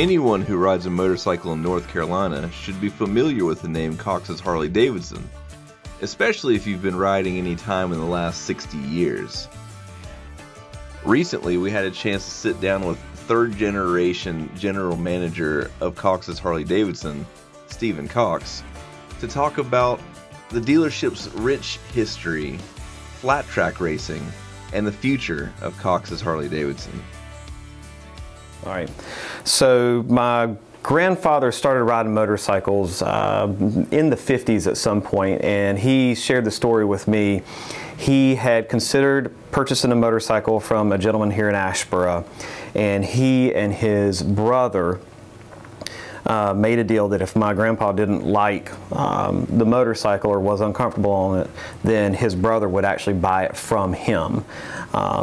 Anyone who rides a motorcycle in North Carolina should be familiar with the name Cox's Harley-Davidson, especially if you've been riding any time in the last 60 years. Recently, we had a chance to sit down with third-generation general manager of Cox's Harley-Davidson, Stephen Cox, to talk about the dealership's rich history, flat track racing, and the future of Cox's Harley-Davidson. All right, so my grandfather started riding motorcycles in the 50s at some point, and he shared the story with me. He had considered purchasing a motorcycle from a gentleman here in Asheboro, and he and his brother made a deal that if my grandpa didn't like the motorcycle or was uncomfortable on it, then his brother would actually buy it from him.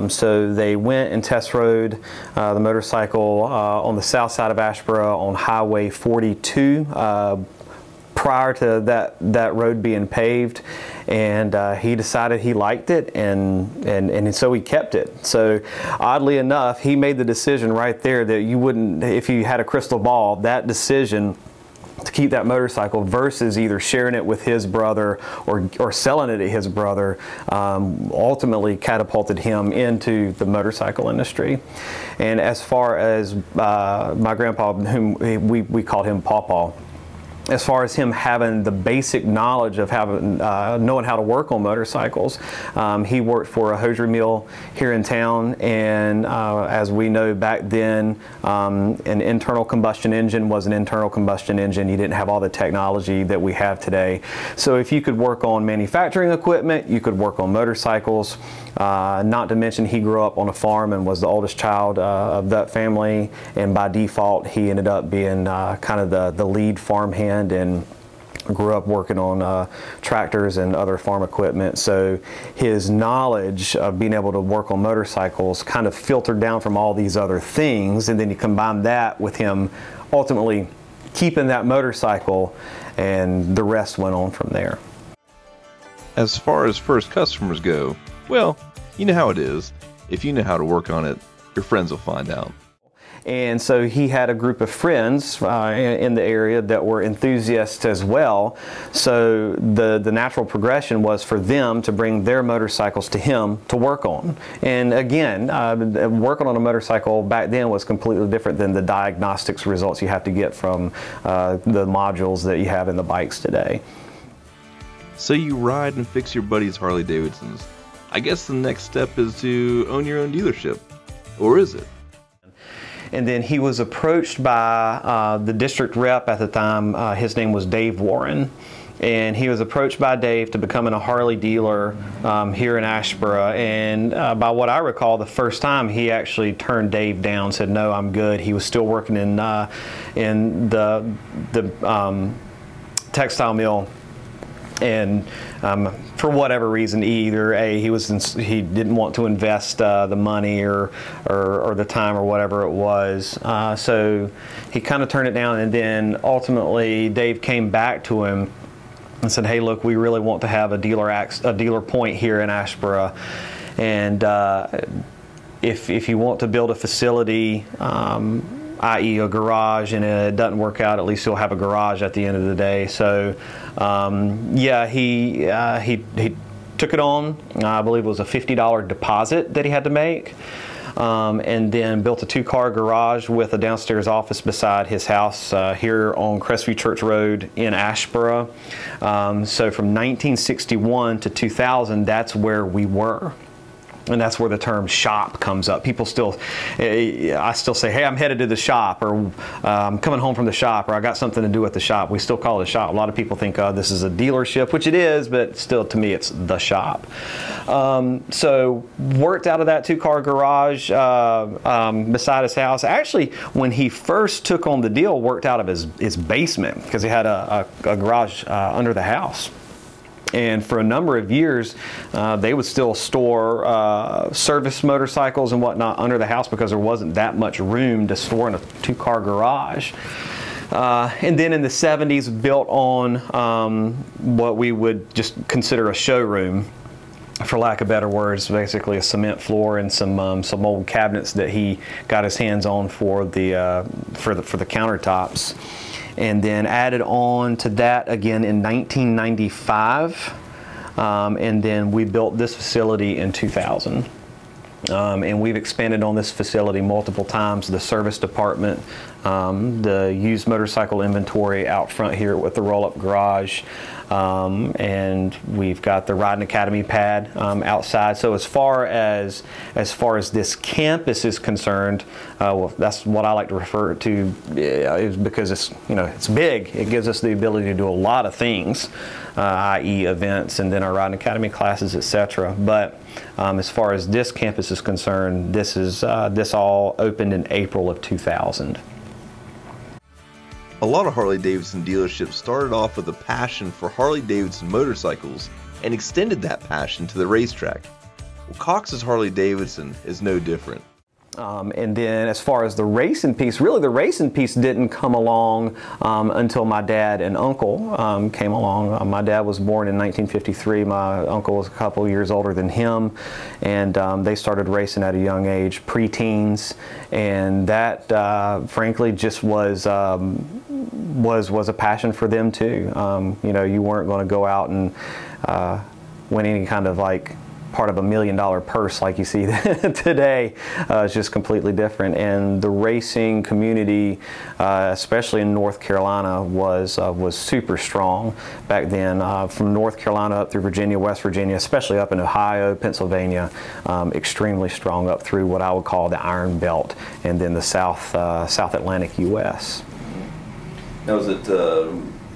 So they went and test rode the motorcycle on the south side of Asheboro on Highway 42 prior to that road being paved, and he decided he liked it, and so he kept it. So oddly enough, he made the decision right there that you wouldn't, if you had a crystal ball, that decision to keep that motorcycle versus either sharing it with his brother or selling it to his brother ultimately catapulted him into the motorcycle industry. And as far as my grandpa, whom we called him Pawpaw, as far as him having the basic knowledge of knowing how to work on motorcycles, he worked for a hosiery mill here in town, and as we know back then, an internal combustion engine was an internal combustion engine. You didn't have all the technology that we have today. So if you could work on manufacturing equipment, you could work on motorcycles. Not to mention he grew up on a farm and was the oldest child of that family, and by default he ended up being kind of the lead farmhand and grew up working on tractors and other farm equipment. So his knowledge of being able to work on motorcycles kind of filtered down from all these other things, and then you combine that with him ultimately keeping that motorcycle, and the rest went on from there. As far as first customers go, well, you know how it is. If you know how to work on it, your friends will find out. And so he had a group of friends in the area that were enthusiasts as well. So the natural progression was for them to bring their motorcycles to him to work on. And again, working on a motorcycle back then was completely different than the diagnostics results you have to get from the modules that you have in the bikes today. So you ride and fix your buddy's Harley-Davidsons. I guess the next step is to own your own dealership. Or is it? And then he was approached by the district rep at the time. His name was Dave Warren. And he was approached by Dave to becoming a Harley dealer here in Asheboro. And by what I recall, the first time he actually turned Dave down, said, "No, I'm good." He was still working in the textile mill. And for whatever reason, either he didn't want to invest the money or the time or whatever it was, so he kind of turned it down. And then ultimately Dave came back to him and said, "Hey, look, we really want to have a dealer point here in Asheboro, and if you want to build a facility, i.e. a garage, and it doesn't work out, at least you'll have a garage at the end of the day." So yeah, he took it on. I believe it was a $50 deposit that he had to make, and then built a 2-car garage with a downstairs office beside his house here on Crestview Church Road in Asheboro. So from 1961 to 2000, that's where we were. And that's where the term shop comes up. People I still say, "Hey, I'm headed to the shop," or "I'm coming home from the shop," or "I got something to do at the shop." We still call it a shop. A lot of people think, this is a dealership, which it is, but still, to me, it's the shop. So worked out of that 2-car garage beside his house. Actually, when he first took on the deal, worked out of his basement, because he had a garage under the house. And for a number of years, they would still store service motorcycles and whatnot under the house because there wasn't that much room to store in a 2-car garage. And then in the 70s, built on what we would just consider a showroom. for lack of better words, basically a cement floor and some old cabinets that he got his hands on for the countertops, and then added on to that again in 1995, and then we built this facility in 2000. And we've expanded on this facility multiple times. The service department, the used motorcycle inventory out front here with the roll-up garage, and we've got the Riding Academy pad outside. So as far as this campus is concerned, well, that's what I like to refer to, is because it's, you know, it's big. It gives us the ability to do a lot of things, i.e. events, and then our Riding Academy classes, etc. But as far as this campus is concerned, this all opened in April of 2000. A lot of Harley-Davidson dealerships started off with a passion for Harley-Davidson motorcycles and extended that passion to the racetrack. Well, Cox's Harley-Davidson is no different. And then as far as the racing piece, really the racing piece didn't come along until my dad and uncle came along. My dad was born in 1953. My uncle was a couple years older than him, and they started racing at a young age, pre-teens, and that frankly just was a passion for them too. You know, you weren't going to go out and win any kind of like part of $1 million purse like you see today. It's just completely different, and the racing community, especially in North Carolina, was super strong back then. From North Carolina up through Virginia, West Virginia, especially up in Ohio, Pennsylvania, extremely strong up through what I would call the Iron Belt, and then the South Atlantic U.S. Now, was it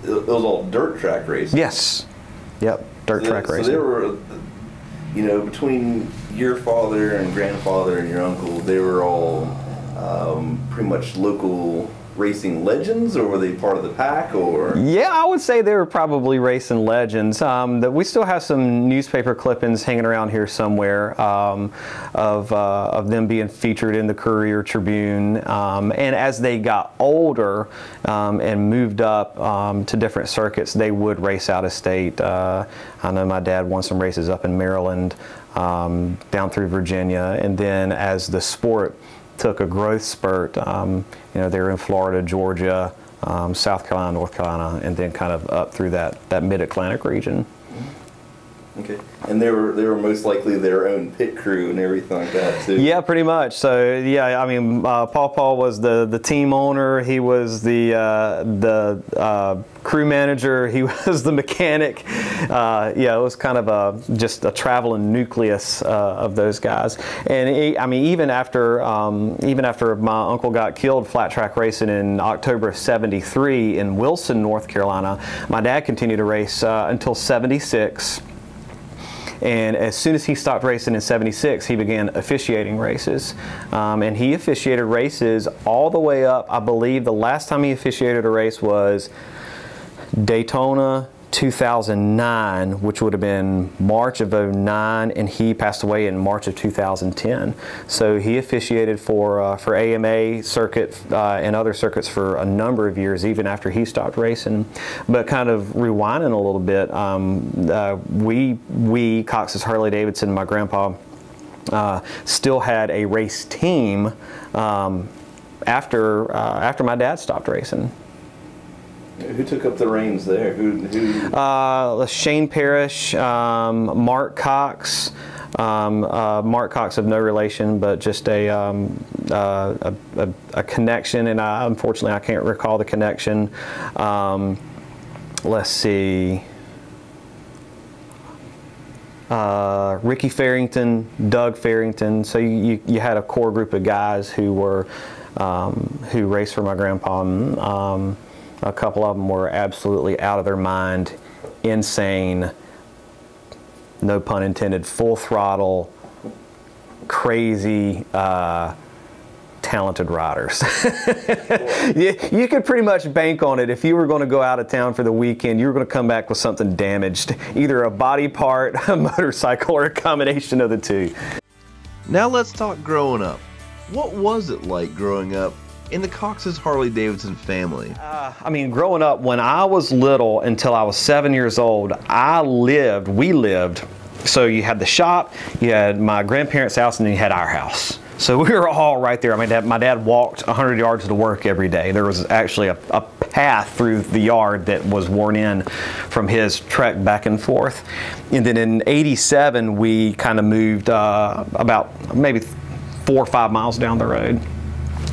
was all dirt track racing? Yes. Yep. Dirt track racing. So there were, you know, between your father and grandfather and your uncle, they were all pretty much local racing legends, or were they part of the pack? Or yeah, I would say they were probably racing legends. That we still have some newspaper clippings hanging around here somewhere of them being featured in the Courier Tribune. And as they got older and moved up to different circuits, they would race out of state. I know my dad won some races up in Maryland, down through Virginia, and then as the sport took a growth spurt, you know, they were in Florida, Georgia, South Carolina, North Carolina, and then kind of up through that mid-Atlantic region. Okay, and they were most likely their own pit crew and everything like that too. Yeah, pretty much. So yeah, I mean, Paul was the team owner. He was the crew manager. He was the mechanic. Yeah, it was kind of just a traveling nucleus of those guys. And I mean, even after my uncle got killed flat track racing in October of '73 in Wilson, North Carolina, my dad continued to race until '76. And as soon as he stopped racing in '76, he began officiating races. And he officiated races all the way up. I believe the last time he officiated a race was Daytona 2009, which would have been March of '09, and he passed away in March of 2010. So he officiated for AMA circuit and other circuits for a number of years, even after he stopped racing. But kind of rewinding a little bit, we Cox's Harley-Davidson, my grandpa, still had a race team after my dad stopped racing. Who took up the reins there? Who? Shane Parrish, Mark Cox. Mark Cox of no relation, but just a connection, and unfortunately I can't recall the connection. Let's see. Ricky Farrington, Doug Farrington. So you had a core group of guys who were who raced for my grandpa. A couple of them were absolutely out of their mind, insane, no pun intended, full throttle, crazy, talented riders. You could pretty much bank on it. If you were going to go out of town for the weekend, you were going to come back with something damaged, either a body part, a motorcycle, or a combination of the two. Now let's talk growing up. What was it like growing up in the Cox's Harley-Davidson family? I mean, growing up, when I was little until I was 7 years old, we lived So you had the shop, you had my grandparents' house, and then you had our house. So we were all right there. I mean, my dad walked 100 yards to work every day. There was actually a path through the yard that was worn in from his trek back and forth. And then in '87, we kind of moved about maybe 4 or 5 miles down the road.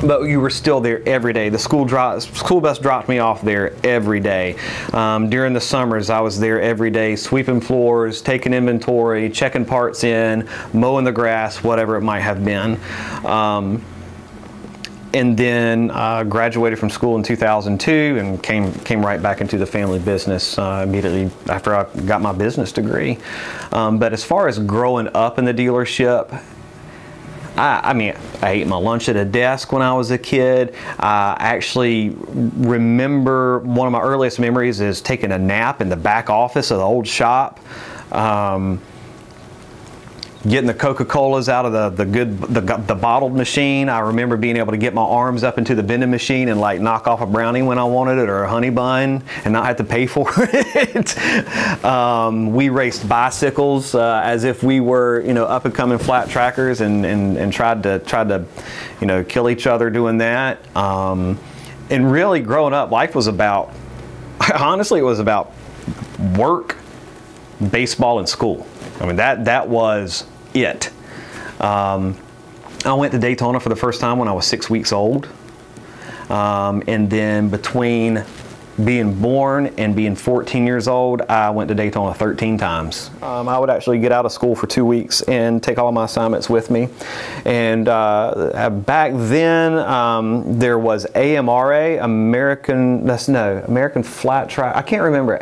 But you were still there every day. The school bus dropped me off there every day. During the summers, I was there every day, sweeping floors, taking inventory, checking parts in, mowing the grass, whatever it might have been. And then graduated from school in 2002 and came right back into the family business immediately after I got my business degree. But as far as growing up in the dealership, I mean, I ate my lunch at a desk when I was a kid. I actually remember one of my earliest memories is taking a nap in the back office of the old shop. Getting the Coca-Colas out of the bottled machine. I remember being able to get my arms up into the vending machine and like knock off a brownie when I wanted it, or a honey bun, and not have to pay for it. We raced bicycles as if we were, you know, up and coming flat trackers, and tried to you know, kill each other doing that. And really growing up, life was about, honestly, it was about work, baseball, and school. I mean, that was it. I went to Daytona for the first time when I was 6 weeks old. And then between being born and being 14 years old, I went to Daytona 13 times. I would actually get out of school for 2 weeks and take all my assignments with me. And back then, there was AMRA, American Flat Track. I can't remember,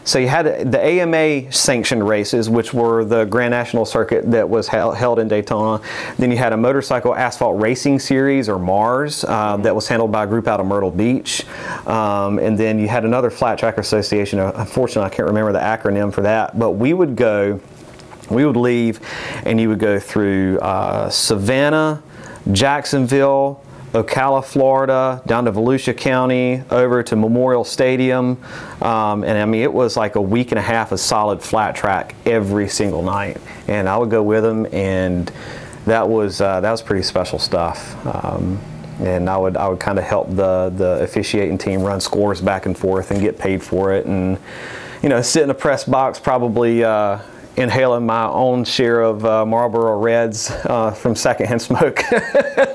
So you had the AMA sanctioned races, which were the Grand National Circuit that was held in Daytona. Then you had a Motorcycle Asphalt Racing Series, or MARS, that was handled by a group out of Myrtle Beach. And then you had another Flat Track Association. Unfortunately, I can't remember the acronym for that. But we would leave, and you would go through Savannah, Jacksonville, Ocala, Florida, down to Volusia County, over to Memorial Stadium, and I mean, it was like a week and a half of solid flat track every single night. And I would go with them, and that was pretty special stuff. And I would kind of help the officiating team run scores back and forth and get paid for it, and you know, sit in a press box, probably inhaling my own share of Marlboro Reds from secondhand smoke.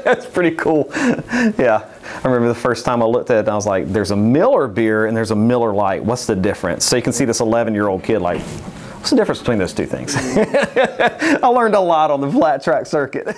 That's pretty cool. Yeah, I remember the first time I looked at it and I was like, there's a Miller beer and there's a Miller Lite. What's the difference? So you can see this 11-year-old kid like, what's the difference between those two things? I learned a lot on the flat track circuit.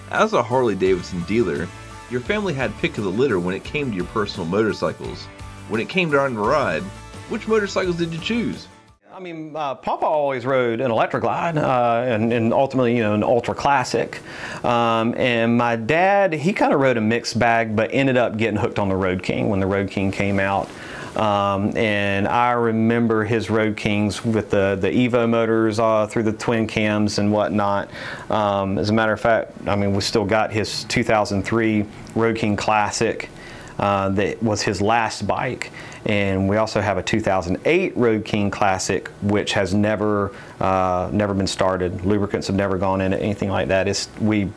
As a Harley-Davidson dealer, your family had pick of the litter when it came to your personal motorcycles. When it came time to ride, which motorcycles did you choose? I mean, Papa always rode an Electra Glide and ultimately, you know, an Ultra Classic. And my dad, he kind of rode a mixed bag, but ended up getting hooked on the Road King when the Road King came out. And I remember his Road Kings with the Evo motors through the twin cams and whatnot. As a matter of fact, I mean, we still got his 2003 Road King Classic. That was his last bike, and we also have a 2008 Road King Classic, which has never been started. Lubricants have never gone in it, anything like that. We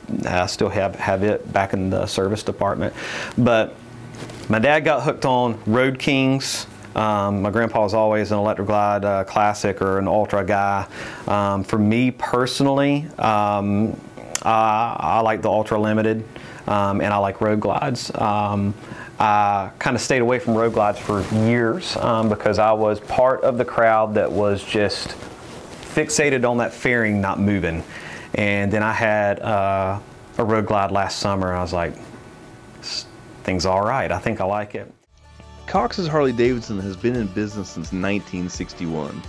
still have it back in the service department. But my dad got hooked on Road Kings. My grandpa was always an Electra Glide Classic or an Ultra guy. For me personally, I like the Ultra Limited, and I like Road Glides. I kind of stayed away from Road Glides for years because I was part of the crowd that was just fixated on that fairing not moving. And then I had a Road Glide last summer, and I was like, this thing's all right. I think I like it. Cox's Harley-Davidson has been in business since 1961.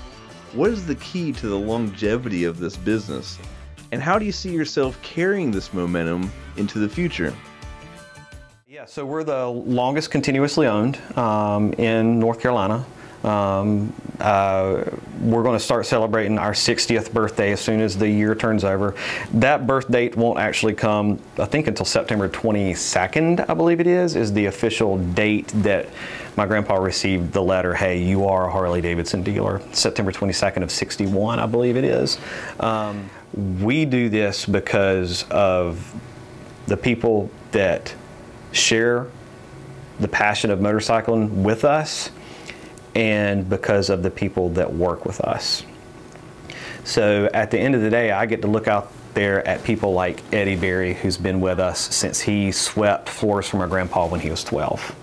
What is the key to the longevity of this business? And how do you see yourself carrying this momentum into the future? Yeah, so we're the longest continuously owned in North Carolina. We're going to start celebrating our 60th birthday as soon as the year turns over. That birth date won't actually come, I think, until September 22nd, I believe it is the official date that my grandpa received the letter, hey, you are a Harley-Davidson dealer. September 22nd of 61, I believe it is. We do this because of the people that share the passion of motorcycling with us, and because of the people that work with us. So at the end of the day, I get to look out there at people like Eddie Berry, who's been with us since he swept floors for my grandpa when he was 12.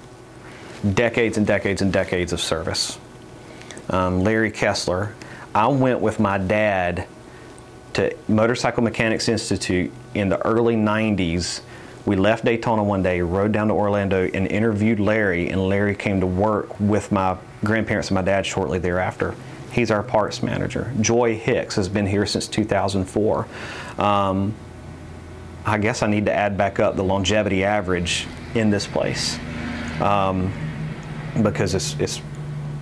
Decades and decades and decades of service. Larry Kessler. I went with my dad to Motorcycle Mechanics Institute in the early 90s. We left Daytona one day, rode down to Orlando, and interviewed Larry, and Larry came to work with my grandparents and my dad shortly thereafter. He's our parts manager. Joy Hicks has been here since 2004. I guess I need to add back up the longevity average in this place, because it's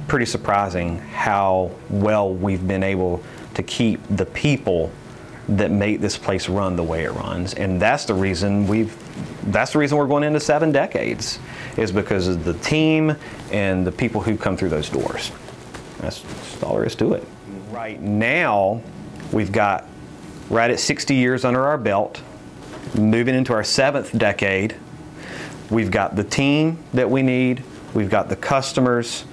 pretty surprising how well we've been able to keep the people that make this place run the way it runs. And that's the reason we're going into 7 decades, is because of the team and the people who come through those doors. That's all there is to it. Right now, we've got right at 60 years under our belt, moving into our 7th decade. We've got the team that we need, we've got the customers.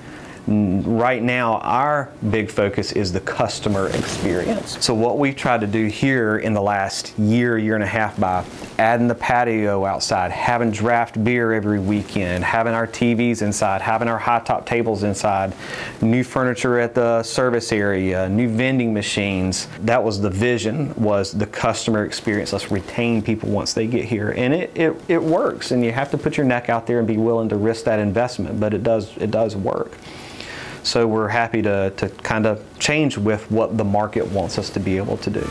Right now, our big focus is the customer experience. So what we've tried to do here in the last year and a half, by adding the patio outside, having draft beer every weekend, having our TVs inside, having our high top tables inside, new furniture at the service area, new vending machines. That was the vision, was the customer experience. Let's retain people once they get here. And it works, and you have to put your neck out there and be willing to risk that investment, but it does work. So we're happy to kind of change with what the market wants us to be able to do.